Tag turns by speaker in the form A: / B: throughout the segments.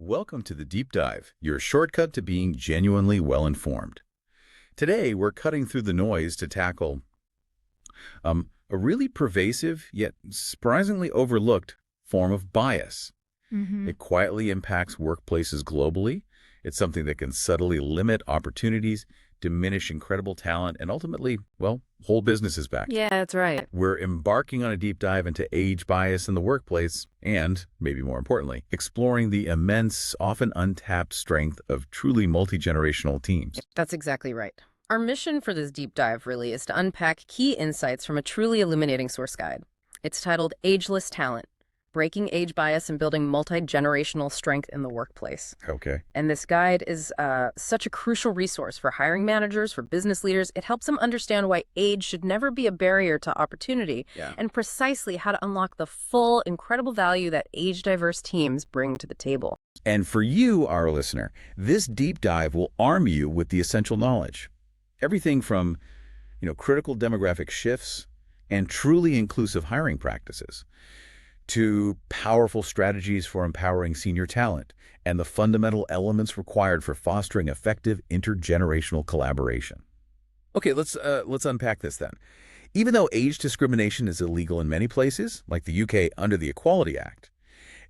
A: Welcome to the Deep Dive, your shortcut to being genuinely well-informed. Today, we're cutting through the noise to tackle a really pervasive, yet surprisingly overlooked form of bias.
B: hmm
A: It quietly impacts workplaces globally. It's something that can subtly limit opportunities, diminish incredible talent, and ultimately, well, hold businesses back.
B: Yeah, that's right.
A: We're embarking on a deep dive into age bias in the workplace and, maybe more importantly, exploring the immense, often untapped strength of truly multi-generational teams.
B: That's exactly right. Our mission for this deep dive really is to unpack key insights from a truly illuminating source guide. It's titled Ageless Talent: Breaking Age Bias and Building Multi-Generational Strength in the Workplace.
A: Okay.
B: And this guide is such a crucial resource for hiring managers, for business leaders. It helps them understand why age should never be a barrier to opportunity
A: Yeah.
B: and precisely how to unlock the full, incredible value that age-diverse teams bring to the table.
A: And for you, our listener, this deep dive will arm you with the essential knowledge. Everything from, critical demographic shifts and truly inclusive hiring practices to powerful strategies for empowering senior talent and the fundamental elements required for fostering effective intergenerational collaboration. Okay, let's unpack this then. Even though age discrimination is illegal in many places, like the UK under the Equality Act,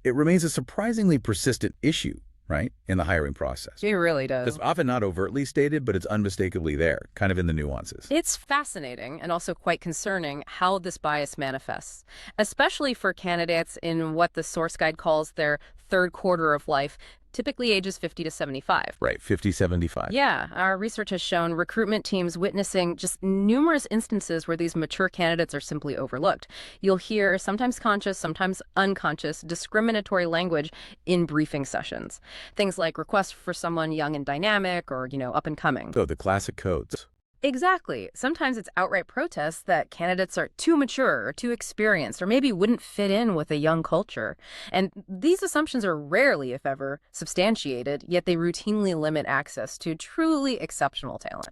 A: it remains a surprisingly persistent issue, right, in the hiring process.
B: It really does.
A: It's often not overtly stated, but it's unmistakably there, kind of in the nuances.
B: It's fascinating and also quite concerning how this bias manifests, especially for candidates in what the source guide calls their third quarter of life, typically ages 50 to 75.
A: Right, 50, 75.
B: Yeah, our research has shown recruitment teams witnessing just numerous instances where these mature candidates are simply overlooked. You'll hear sometimes conscious, sometimes unconscious, discriminatory language in briefing sessions. Things like requests for someone young and dynamic or, up and coming.
A: So the classic codes.
B: Exactly. Sometimes it's outright protests that candidates are too mature or too experienced or maybe wouldn't fit in with a young culture. And these assumptions are rarely, if ever, substantiated, yet they routinely limit access to truly exceptional talent.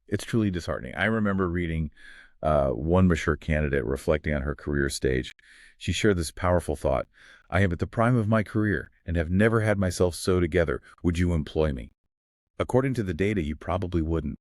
A: It's truly disheartening. I remember reading one mature candidate reflecting on her career stage. She shared this powerful thought: "I am at the prime of my career and have never had myself so together. Would you employ me?" According to the data, you probably wouldn't.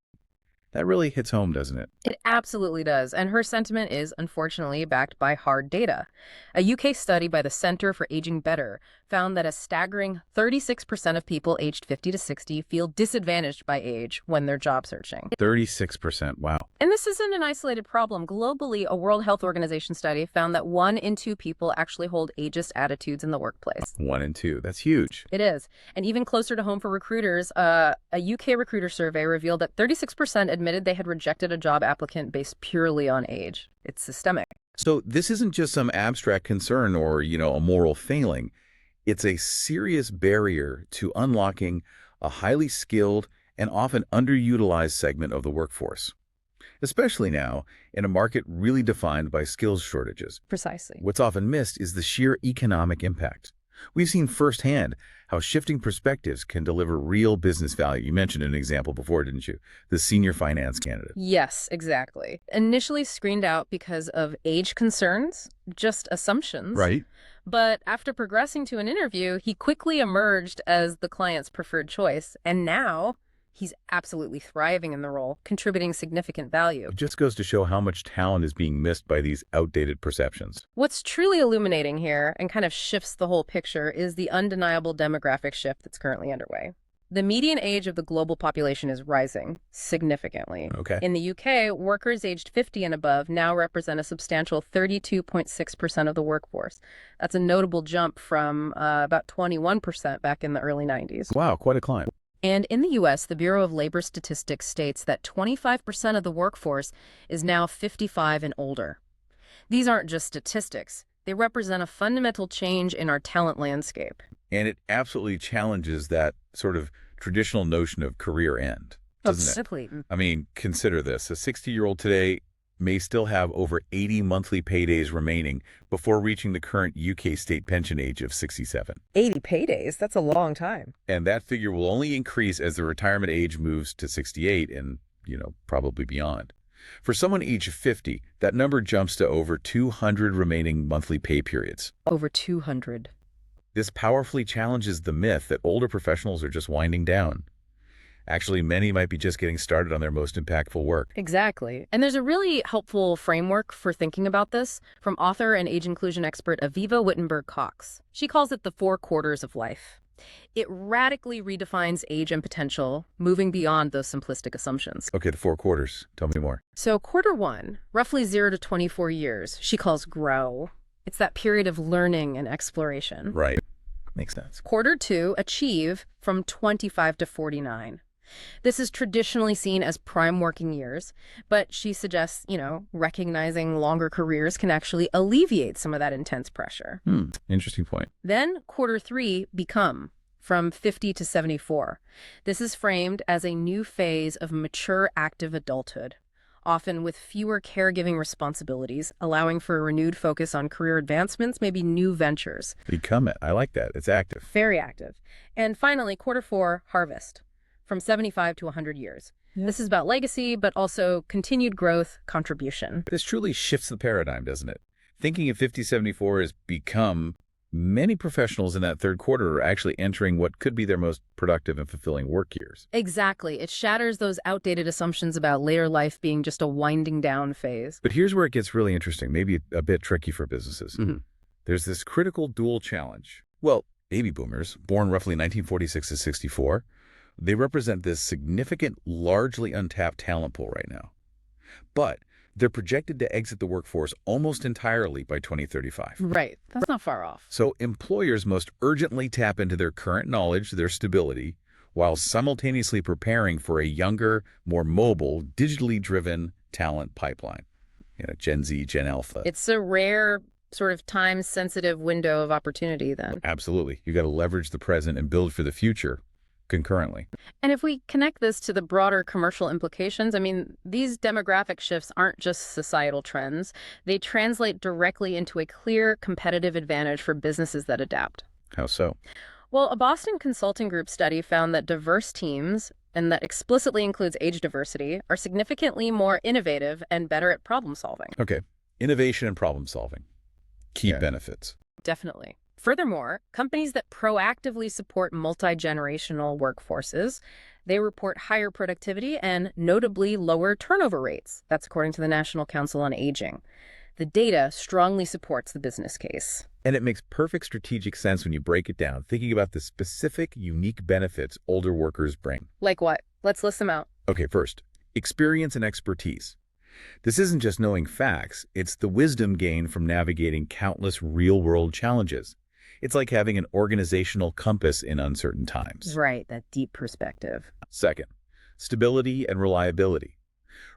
A: That really hits home, doesn't it?
B: It absolutely does, and her sentiment is, unfortunately, backed by hard data. A UK study by the Center for Aging Better found that a staggering 36% of people aged 50 to 60 feel disadvantaged by age when they're job searching.
A: 36%. Wow.
B: And this isn't an isolated problem. Globally, a World Health Organization study found that 1 in 2 people actually hold ageist attitudes in the workplace.
A: 1 in 2. That's huge.
B: It is. And even closer to home for recruiters, a UK recruiter survey revealed that 36% admitted they had rejected a job applicant based purely on age. It's systemic.
A: So this isn't just some abstract concern or, a moral failing. It's a serious barrier to unlocking a highly skilled and often underutilized segment of the workforce, especially now in a market really defined by skills shortages.
B: Precisely.
A: What's often missed is the sheer economic impact. We've seen firsthand how shifting perspectives can deliver real business value. You mentioned an example before, didn't you? The senior finance candidate.
B: Yes, exactly. Initially screened out because of age concerns, just assumptions.
A: Right.
B: But after progressing to an interview, he quickly emerged as the client's preferred choice. And now he's absolutely thriving in the role, contributing significant value.
A: It just goes to show how much talent is being missed by these outdated perceptions.
B: What's truly illuminating here and kind of shifts the whole picture is the undeniable demographic shift that's currently underway. The median age of the global population is rising significantly.
A: Okay.
B: In the UK, workers aged 50 and above now represent a substantial 32.6% of the workforce. That's a notable jump from about 21% back in the early 90s.
A: Wow, quite a climb.
B: And in the U.S., the Bureau of Labor Statistics states that 25% of the workforce is now 55 and older. These aren't just statistics. They represent a fundamental change in our talent landscape.
A: And it absolutely challenges that sort of traditional notion of career end, doesn't it?
B: Simply.
A: I mean, consider this. A 60-year-old today may still have over 80 monthly paydays remaining before reaching the current UK state pension age of 67.
B: 80 paydays? That's a long time.
A: And that figure will only increase as the retirement age moves to 68 and, probably beyond. For someone aged 50, that number jumps to over 200 remaining monthly pay periods.
B: Over 200.
A: This powerfully challenges the myth that older professionals are just winding down. Actually, many might be just getting started on their most impactful work.
B: Exactly. And there's a really helpful framework for thinking about this from author and age inclusion expert Aviva Wittenberg-Cox. She calls it the 4 quarters of life. It radically redefines age and potential, moving beyond those simplistic assumptions.
A: Okay, the 4 quarters. Tell me more.
B: So quarter 1, roughly 0 to 24 years, she calls grow. It's that period of learning and exploration.
A: Right. Makes sense.
B: Quarter 2, achieve, from 25 to 49. This is traditionally seen as prime working years, but she suggests, recognizing longer careers can actually alleviate some of that intense pressure.
A: Interesting point.
B: Then quarter 3, become, from 50 to 74. This is framed as a new phase of mature active adulthood, often with fewer caregiving responsibilities, allowing for a renewed focus on career advancements, maybe new ventures.
A: Become it. I like that. It's active.
B: Very active. And finally, quarter 4, harvest, from 75 to 100 years.
A: Yeah.
B: This is about legacy, but also continued growth, contribution.
A: This truly shifts the paradigm, doesn't it? Thinking of 5074 as become, many professionals in that third quarter are actually entering what could be their most productive and fulfilling work years.
B: Exactly. It shatters those outdated assumptions about later life being just a winding down phase.
A: But here's where it gets really interesting, maybe a bit tricky for businesses. There's this critical dual challenge. Well, baby boomers, born roughly 1946 to 64, they represent this significant, largely untapped talent pool right now. But they're projected to exit the workforce almost entirely by 2035.
B: Right. That's not far off.
A: So employers must urgently tap into their current knowledge, their stability, while simultaneously preparing for a younger, more mobile, digitally driven talent pipeline. Gen Z, Gen Alpha.
B: It's a rare sort of time-sensitive window of opportunity then.
A: Absolutely. You got to leverage the present and build for the future concurrently.
B: And if we connect this to the broader commercial implications, these demographic shifts aren't just societal trends. They translate directly into a clear competitive advantage for businesses that adapt.
A: How so?
B: Well, a Boston Consulting Group study found that diverse teams, and that explicitly includes age diversity, are significantly more innovative and better at problem solving.
A: Okay. Innovation and problem solving. Key benefits.
B: Definitely. Furthermore, companies that proactively support multi-generational workforces, they report higher productivity and notably lower turnover rates. That's according to the National Council on Aging. The data strongly supports the business case.
A: And it makes perfect strategic sense when you break it down, thinking about the specific, unique benefits older workers bring.
B: Like what? Let's list them out.
A: Okay, first, experience and expertise. This isn't just knowing facts, it's the wisdom gained from navigating countless real-world challenges. It's like having an organizational compass in uncertain times.
B: Right, that deep perspective.
A: Second, stability and reliability.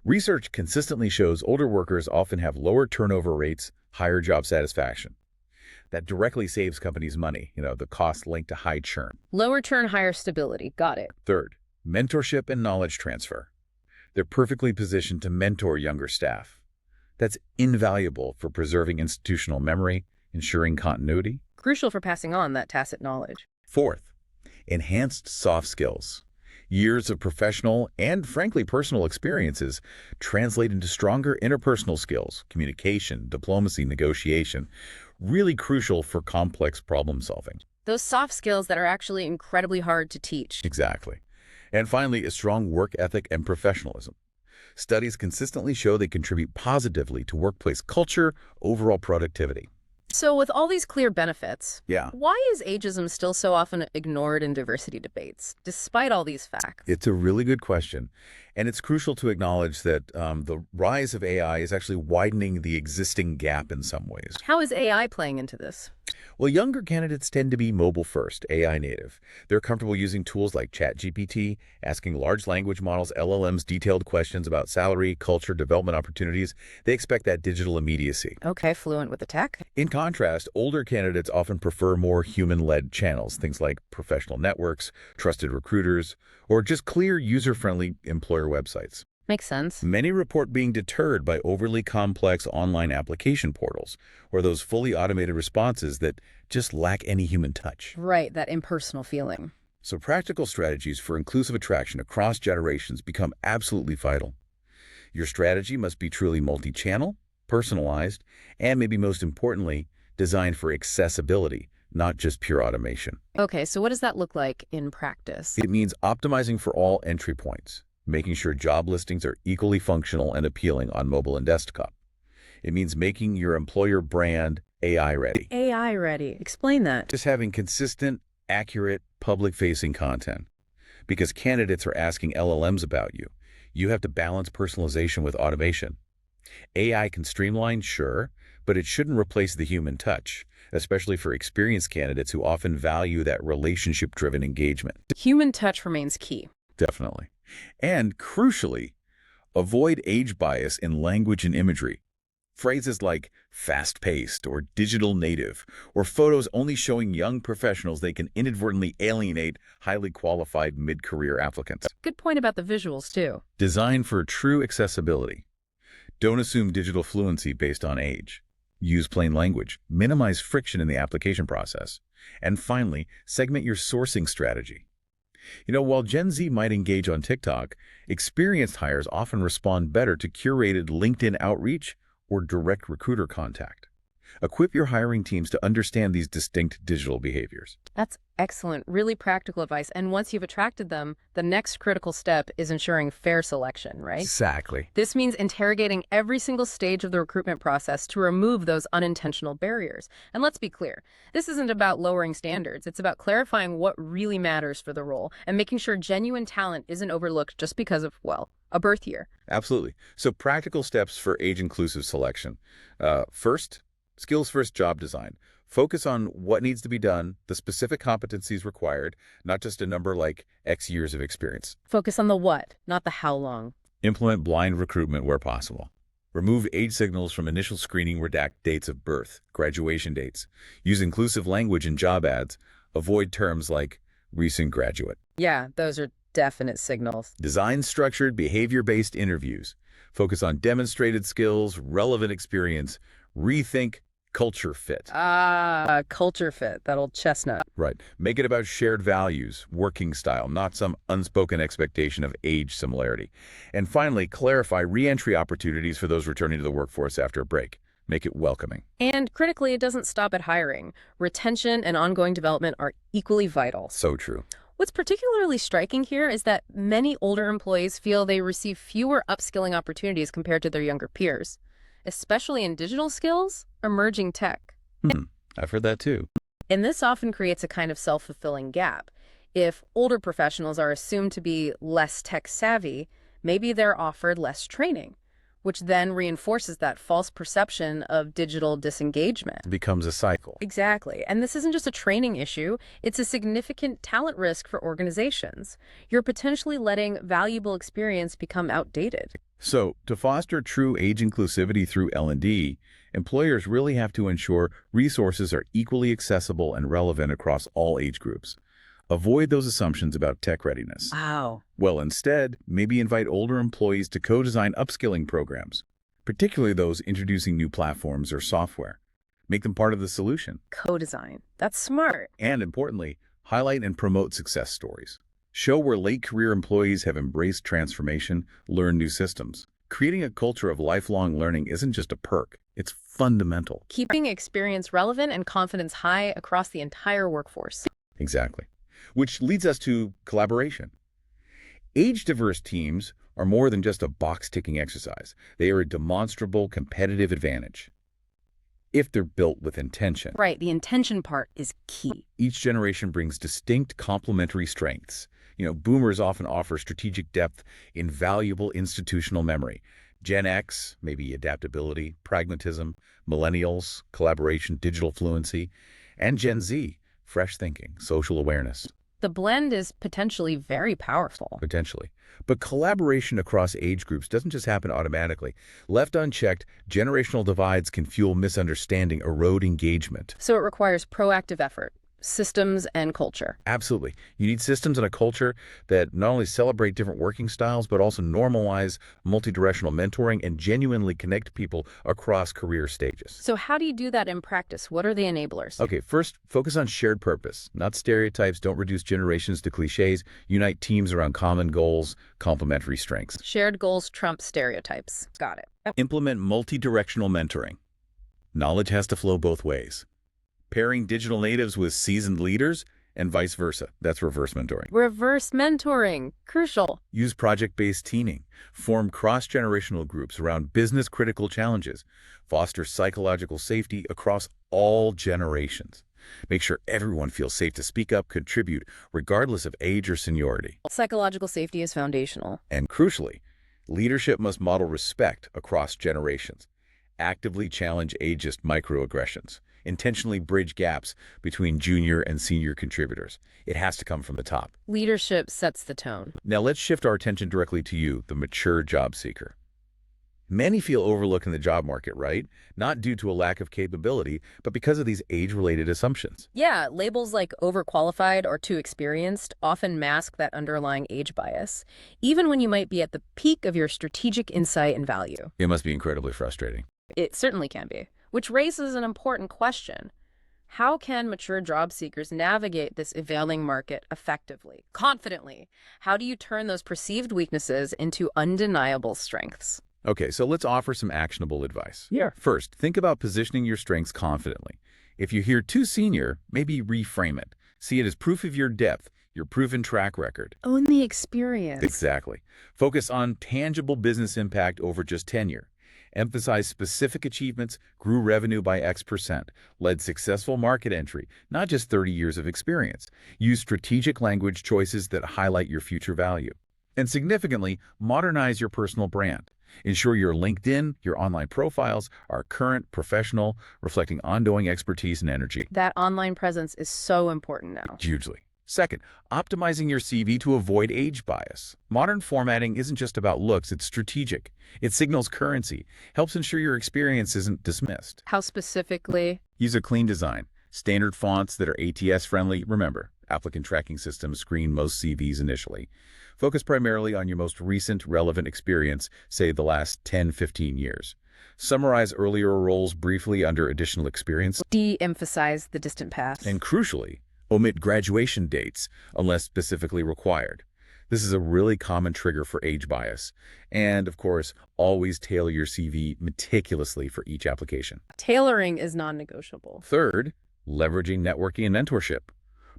A: Research consistently shows older workers often have lower turnover rates, higher job satisfaction. That directly saves companies money, the cost linked to high churn.
B: Lower churn, higher stability. Got it.
A: Third, mentorship and knowledge transfer. They're perfectly positioned to mentor younger staff. That's invaluable for preserving institutional memory, ensuring continuity.
B: Crucial for passing on that tacit knowledge.
A: Fourth, enhanced soft skills. Years of professional and, frankly, personal experiences translate into stronger interpersonal skills, communication, diplomacy, negotiation, really crucial for complex problem solving.
B: Those soft skills that are actually incredibly hard to teach.
A: Exactly. And finally, a strong work ethic and professionalism. Studies consistently show they contribute positively to workplace culture, overall productivity.
B: So with all these clear benefits,
A: Yeah.
B: why is ageism still so often ignored in diversity debates, despite all these facts?
A: It's a really good question. And it's crucial to acknowledge that the rise of AI is actually widening the existing gap in some ways.
B: How is AI playing into this?
A: Well, younger candidates tend to be mobile first, AI native. They're comfortable using tools like ChatGPT, asking large language models, LLMs, detailed questions about salary, culture, development opportunities. They expect that digital immediacy.
B: Okay, fluent with the tech.
A: In contrast, older candidates often prefer more human-led channels, things like professional networks, trusted recruiters, or just clear, user-friendly employer websites.
B: Makes sense.
A: Many report being deterred by overly complex online application portals or those fully automated responses that just lack any human touch.
B: Right, that impersonal feeling.
A: So practical strategies for inclusive attraction across generations become absolutely vital. Your strategy must be truly multi-channel, personalized, and maybe most importantly, designed for accessibility, not just pure automation.
B: Okay, so what does that look like in practice?
A: It means optimizing for all entry points, making sure job listings are equally functional and appealing on mobile and desktop. It means making your employer brand AI ready.
B: AI ready. Explain that.
A: Just having consistent, accurate, public-facing content. Because candidates are asking LLMs about you, you have to balance personalization with automation. AI can streamline, sure, but it shouldn't replace the human touch, especially for experienced candidates who often value that relationship-driven engagement.
B: Human touch remains key.
A: Definitely. And crucially, avoid age bias in language and imagery. Phrases like fast-paced or digital native, or photos only showing young professionals they can inadvertently alienate highly qualified mid-career applicants.
B: Good point about the visuals, too.
A: Design for true accessibility. Don't assume digital fluency based on age. Use plain language. Minimize friction in the application process. And finally, segment your sourcing strategy. While Gen Z might engage on TikTok, experienced hires often respond better to curated LinkedIn outreach or direct recruiter contact. Equip your hiring teams to understand these distinct digital behaviors.
B: That's excellent, really practical advice. And once you've attracted them, the next critical step is ensuring fair selection, right?
A: Exactly.
B: This means interrogating every single stage of the recruitment process to remove those unintentional barriers. And let's be clear, this isn't about lowering standards. It's about clarifying what really matters for the role and making sure genuine talent isn't overlooked just because of, well, a birth year.
A: Absolutely. So practical steps for age-inclusive selection. First, skills-first job design. Focus on what needs to be done, the specific competencies required, not just a number like X years of experience.
B: Focus on the what, not the how long.
A: Implement blind recruitment where possible. Remove age signals from initial screening, redact dates of birth, graduation dates. Use inclusive language in job ads. Avoid terms like recent graduate.
B: Yeah, those are definite signals.
A: Design structured, behavior-based interviews. Focus on demonstrated skills, relevant experience. Rethink culture fit.
B: Culture fit, that old chestnut.
A: Right. Make it about shared values, working style, not some unspoken expectation of age similarity. And finally, clarify re-entry opportunities for those returning to the workforce after a break. Make it welcoming.
B: And critically, it doesn't stop at hiring. Retention and ongoing development are equally vital.
A: So true.
B: What's particularly striking here is that many older employees feel they receive fewer upskilling opportunities compared to their younger peers, especially in digital skills, emerging tech.
A: I've heard that too.
B: And this often creates a kind of self-fulfilling gap. If older professionals are assumed to be less tech-savvy, maybe they're offered less training, which then reinforces that false perception of digital disengagement.
A: It becomes a cycle.
B: Exactly. And this isn't just a training issue, it's a significant talent risk for organizations. You're potentially letting valuable experience become outdated.
A: So, to foster true age inclusivity through L&D, employers really have to ensure resources are equally accessible and relevant across all age groups. Avoid those assumptions about tech readiness.
B: Wow.
A: Well, instead, maybe invite older employees to co-design upskilling programs, particularly those introducing new platforms or software. Make them part of the solution.
B: Co-design. That's smart.
A: And importantly, highlight and promote success stories. Show where late career employees have embraced transformation, learned new systems. Creating a culture of lifelong learning isn't just a perk, it's fundamental.
B: Keeping experience relevant and confidence high across the entire workforce.
A: Exactly. Which leads us to collaboration. Age-diverse teams are more than just a box-ticking exercise. They are a demonstrable competitive advantage if they're built with intention.
B: Right, the intention part is key.
A: Each generation brings distinct complementary strengths. Boomers often offer strategic depth, invaluable institutional memory. Gen X, maybe adaptability, pragmatism. Millennials, collaboration, digital fluency. And Gen Z, fresh thinking, social awareness.
B: The blend is potentially very powerful.
A: Potentially. But collaboration across age groups doesn't just happen automatically. Left unchecked, generational divides can fuel misunderstanding, erode engagement.
B: So it requires proactive effort, systems, and culture.
A: Absolutely. You need systems and a culture that not only celebrate different working styles, but also normalize multidirectional mentoring and genuinely connect people across career stages.
B: So how do you do that in practice? What are the enablers?
A: Okay, first, focus on shared purpose, not stereotypes. Don't reduce generations to cliches. Unite teams around common goals, complementary strengths.
B: Shared goals trump stereotypes. Got it.
A: Implement multidirectional mentoring. Knowledge has to flow both ways. Pairing digital natives with seasoned leaders and vice versa. That's reverse mentoring.
B: Reverse mentoring, crucial.
A: Use project-based teaming. Form cross-generational groups around business-critical challenges. Foster psychological safety across all generations. Make sure everyone feels safe to speak up, contribute, regardless of age or seniority.
B: Psychological safety is foundational.
A: And crucially, leadership must model respect across generations. Actively challenge ageist microaggressions. Intentionally bridge gaps between junior and senior contributors. It has to come from the top.
B: Leadership sets the tone.
A: Now let's shift our attention directly to you, the mature job seeker. Many feel overlooked in the job market, right? Not due to a lack of capability, but because of these age-related assumptions.
B: Yeah, labels like overqualified or too experienced often mask that underlying age bias, even when you might be at the peak of your strategic insight and value.
A: It must be incredibly frustrating.
B: It certainly can be, which raises an important question. How can mature job seekers navigate this evolving market effectively, confidently? How do you turn those perceived weaknesses into undeniable strengths?
A: Okay, so let's offer some actionable advice.
B: Yeah.
A: First, think about positioning your strengths confidently. If you hear too senior, maybe reframe it. See it as proof of your depth, your proven track record.
B: Own the experience.
A: Exactly. Focus on tangible business impact over just tenure. Emphasize specific achievements, grew revenue by X%, led successful market entry, not just 30 years of experience. Use strategic language choices that highlight your future value. And significantly, modernize your personal brand. Ensure your LinkedIn, your online profiles are current, professional, reflecting ongoing expertise and energy.
B: That online presence is so important now.
A: Hugely. Second, optimizing your CV to avoid age bias. Modern formatting isn't just about looks, it's strategic. It signals currency, helps ensure your experience isn't dismissed.
B: How specifically?
A: Use a clean design, standard fonts that are ATS-friendly. Remember, applicant tracking systems screen most CVs initially. Focus primarily on your most recent relevant experience, say the last 10, 15 years. Summarize earlier roles briefly under additional experience.
B: De-emphasize the distant past.
A: And crucially, omit graduation dates unless specifically required. This is a really common trigger for age bias. And of course, always tailor your CV meticulously for each application.
B: Tailoring is non-negotiable.
A: Third, leveraging networking and mentorship.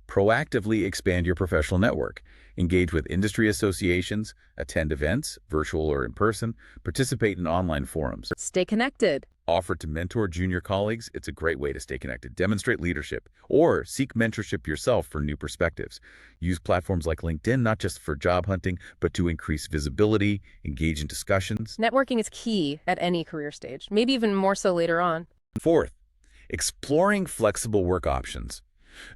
A: Proactively expand your professional network. Engage with industry associations, attend events, virtual or in person, participate in online forums.
B: Stay connected.
A: Offer to mentor junior colleagues. It's a great way to stay connected. Demonstrate leadership or seek mentorship yourself for new perspectives. Use platforms like LinkedIn, not just for job hunting, but to increase visibility, engage in discussions.
B: Networking is key at any career stage, maybe even more so later on.
A: Fourth, exploring flexible work options.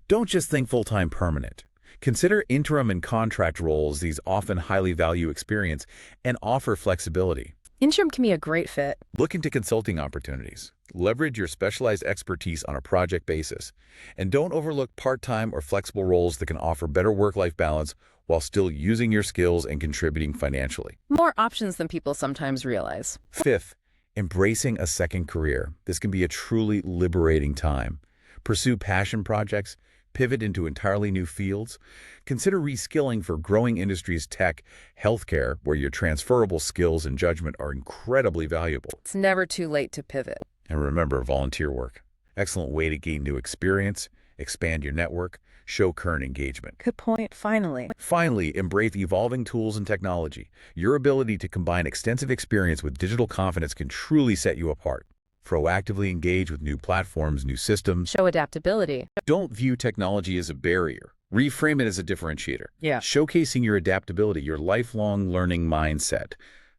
A: Don't just think full-time permanent. Consider interim and contract roles. These often highly value experience and offer flexibility.
B: Interim can be a great fit.
A: Look into consulting opportunities. Leverage your specialized expertise on a project basis. And don't overlook part-time or flexible roles that can offer better work-life balance while still using your skills and contributing financially.
B: More options than people sometimes realize.
A: Fifth, embracing a second career. This can be a truly liberating time. Pursue passion projects, pivot into entirely new fields. Consider reskilling for growing industries tech, healthcare, where your transferable skills and judgment are incredibly valuable.
B: It's never too late to pivot.
A: And remember, volunteer work. Excellent way to gain new experience, expand your network, show current engagement.
B: Good point, finally.
A: Finally, embrace evolving tools and technology. Your ability to combine extensive experience with digital confidence can truly set you apart. Proactively engage with new platforms, new systems.
B: Show adaptability.
A: Don't view technology as a barrier. Reframe it as a differentiator.
B: Yeah.
A: Showcasing your adaptability, your lifelong learning mindset.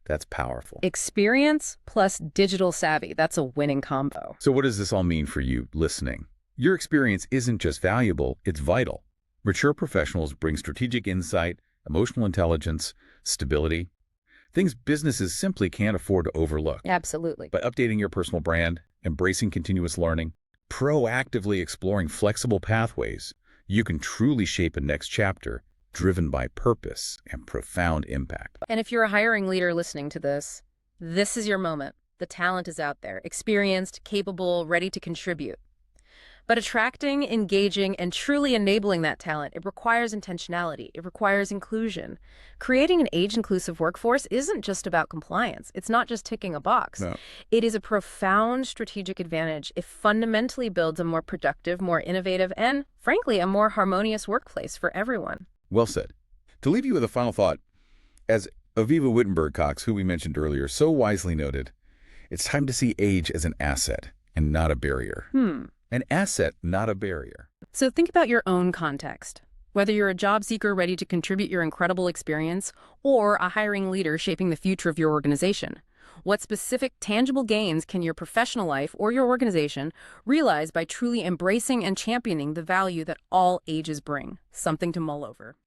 A: That's powerful.
B: Experience plus digital savvy. That's a winning combo.
A: So what does this all mean for you listening? Your experience isn't just valuable, it's vital. Mature professionals bring strategic insight, emotional intelligence, stability, things businesses simply can't afford to overlook.
B: Absolutely.
A: By updating your personal brand, embracing continuous learning, proactively exploring flexible pathways, you can truly shape a next chapter driven by purpose and profound impact.
B: And if you're a hiring leader listening to this is your moment. The talent is out there, experienced, capable, ready to contribute. But attracting, engaging, and truly enabling that talent, it requires intentionality. It requires inclusion. Creating an age-inclusive workforce isn't just about compliance. It's not just ticking a box.
A: No.
B: It is a profound strategic advantage. It fundamentally builds a more productive, more innovative, and, frankly, a more harmonious workplace for everyone.
A: Well said. To leave you with a final thought, as Aviva Wittenberg-Cox, who we mentioned earlier, so wisely noted, it's time to see age as an asset and not a barrier. An asset, not a barrier.
B: So think about your own context. Whether you're a job seeker ready to contribute your incredible experience or a hiring leader shaping the future of your organization, what specific tangible gains can your professional life or your organization realize by truly embracing and championing the value that all ages bring? Something to mull over.